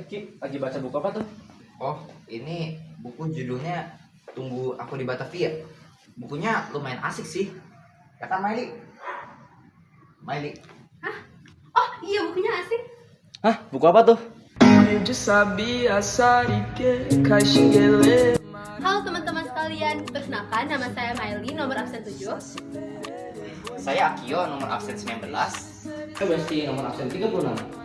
Ki, lagi baca buku apa tuh? Oh, ini buku judulnya Tunggu Aku di Batavia. Bukunya lumayan asik sih. Ya kan, Maili? Maili. Hah? Oh iya, bukunya asik. Hah, buku apa tuh? Halo teman-teman sekalian, perkenalkan nama saya Maili, nomor absen 7. Saya Akio, nomor absen 19. Saya Besti, nomor absen 36.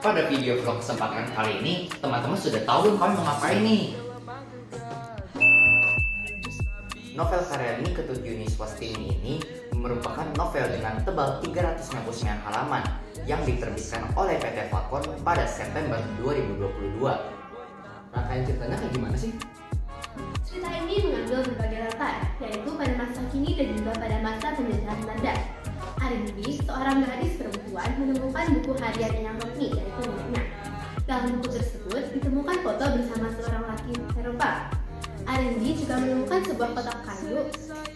Pada video vlog kesempatan kali ini, teman-teman sudah tahu belum kami mau ngapain nih? Novel karya Nike Tujuh Swastini ini merupakan novel dengan tebal 399 halaman yang diterbitkan oleh PT Falcon pada September 2022. Rangkaian ceritanya kayak gimana sih? Cerita ini mengambil berbagai latar, yaitu pada masa kini dan juga pada masa penjajahan Belanda. Arimbi, seorang gadis perempuan, menemukan buku harian yang Rokni, yaitu neneknya. Dalam buku tersebut ditemukan foto bersama seorang laki Eropa. Arimbi juga menemukan sebuah kotak kayu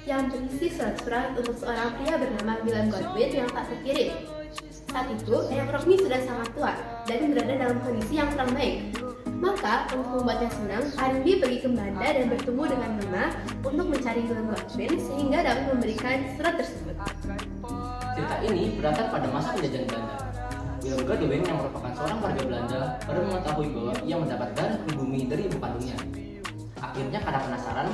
yang berisi surat-surat untuk seorang pria bernama Willem Godwin yang tak terkirim. Saat itu, Eyang Rokni sudah sangat tua dan berada dalam kondisi yang kurang baik. Maka, untuk membuatnya senang, Arimbi pergi ke Belanda dan bertemu dengan Nona untuk mencari Willem Godwin sehingga dapat memberikan surat tersebut. Cerita ini berlatar pada masa penjajahan Belanda. Willem Godwin yang merupakan seorang warga Belanda baru mengetahui bahwa ia mendapat darah pribumi dari ibu kandungnya. Akhirnya karena penasaran,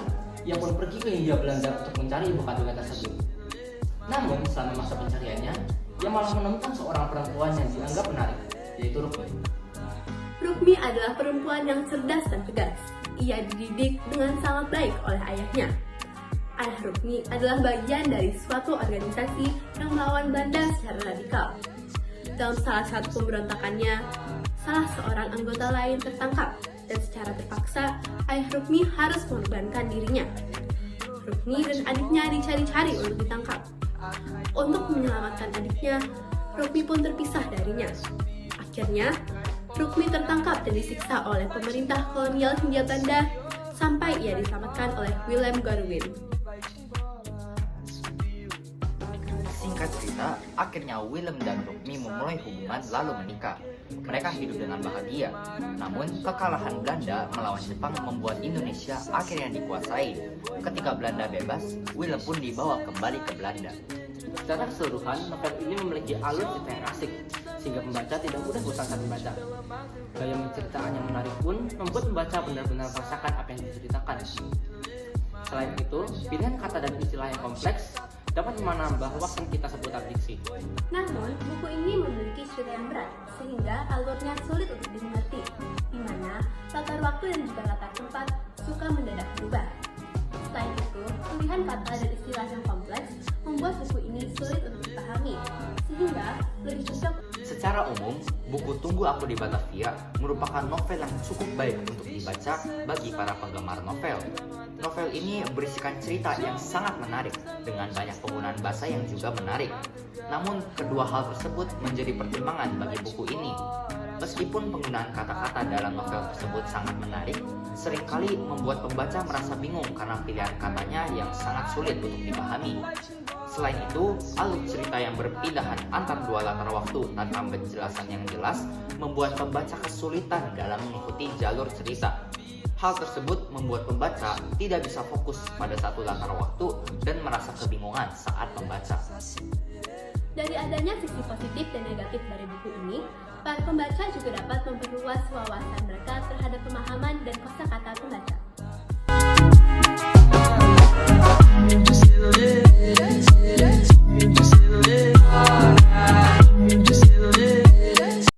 ia pun pergi ke Hindia Belanda untuk mencari ibu kandungnya tersebut. Namun selama masa pencariannya, ia malah menemukan seorang perempuan yang dianggap menarik, yaitu Rukmi. Rukmi adalah perempuan yang cerdas dan tegas. Ia dididik dengan sangat baik oleh ayahnya. Ayah Rukmi adalah bagian dari suatu organisasi yang melawan Belanda secara radikal. Dalam salah satu pemberontakannya, salah seorang anggota lain tertangkap dan secara terpaksa ayah Rukmi harus mengorbankan dirinya. Rukmi dan adiknya dicari-cari untuk ditangkap. Untuk menyelamatkan adiknya, Rukmi pun terpisah darinya. Akhirnya, Rukmi tertangkap dan disiksa oleh pemerintah kolonial Hindia Belanda sampai ia diselamatkan oleh Willem Godwin. Singkat cerita, akhirnya Willem dan Rukmi memulai hubungan lalu menikah. Mereka hidup dengan bahagia. Namun, kekalahan Belanda melawan Jepang membuat Indonesia akhirnya dikuasai. Ketika Belanda bebas, Willem pun dibawa kembali ke Belanda. Secara keseluruhan, novel ini memiliki alur cerita yang asik, sehingga pembaca tidak mudah bosan saat membaca. Gaya menceritakan yang menarik pun membuat pembaca benar-benar merasakan apa yang diceritakan. Selain itu, pilihan kata dan istilah yang kompleks dapat menambah wawasan kita seputar diksi. Namun, buku ini memiliki cerita yang berat, sehingga alurnya sulit untuk dimengerti, di mana latar waktu dan juga latar tempat suka mendadak berubah. Selain itu, pilihan kata dan istilah yang kompleks membuat buku ini sulit untuk dipahami, sehingga lebih cocok. Secara umum, buku Tunggu Aku di Batavia merupakan novel yang cukup baik untuk dibaca bagi para penggemar novel. Novel ini berisikan cerita yang sangat menarik dengan banyak penggunaan bahasa yang juga menarik. Namun, kedua hal tersebut menjadi pertimbangan bagi buku ini. Meskipun penggunaan kata-kata dalam novel tersebut sangat menarik, seringkali membuat pembaca merasa bingung karena pilihan katanya yang sangat sulit untuk dipahami. Selain itu, alur cerita yang berpindahan antar dua latar waktu tanpa penjelasan yang jelas membuat pembaca kesulitan dalam mengikuti jalur cerita. Hal tersebut membuat pembaca tidak bisa fokus pada satu latar waktu dan merasa kebingungan saat membaca. Dari adanya sisi positif dan negatif dari buku ini, para pembaca juga dapat memperluas wawasan mereka terhadap pemahaman dan kosakata pembaca.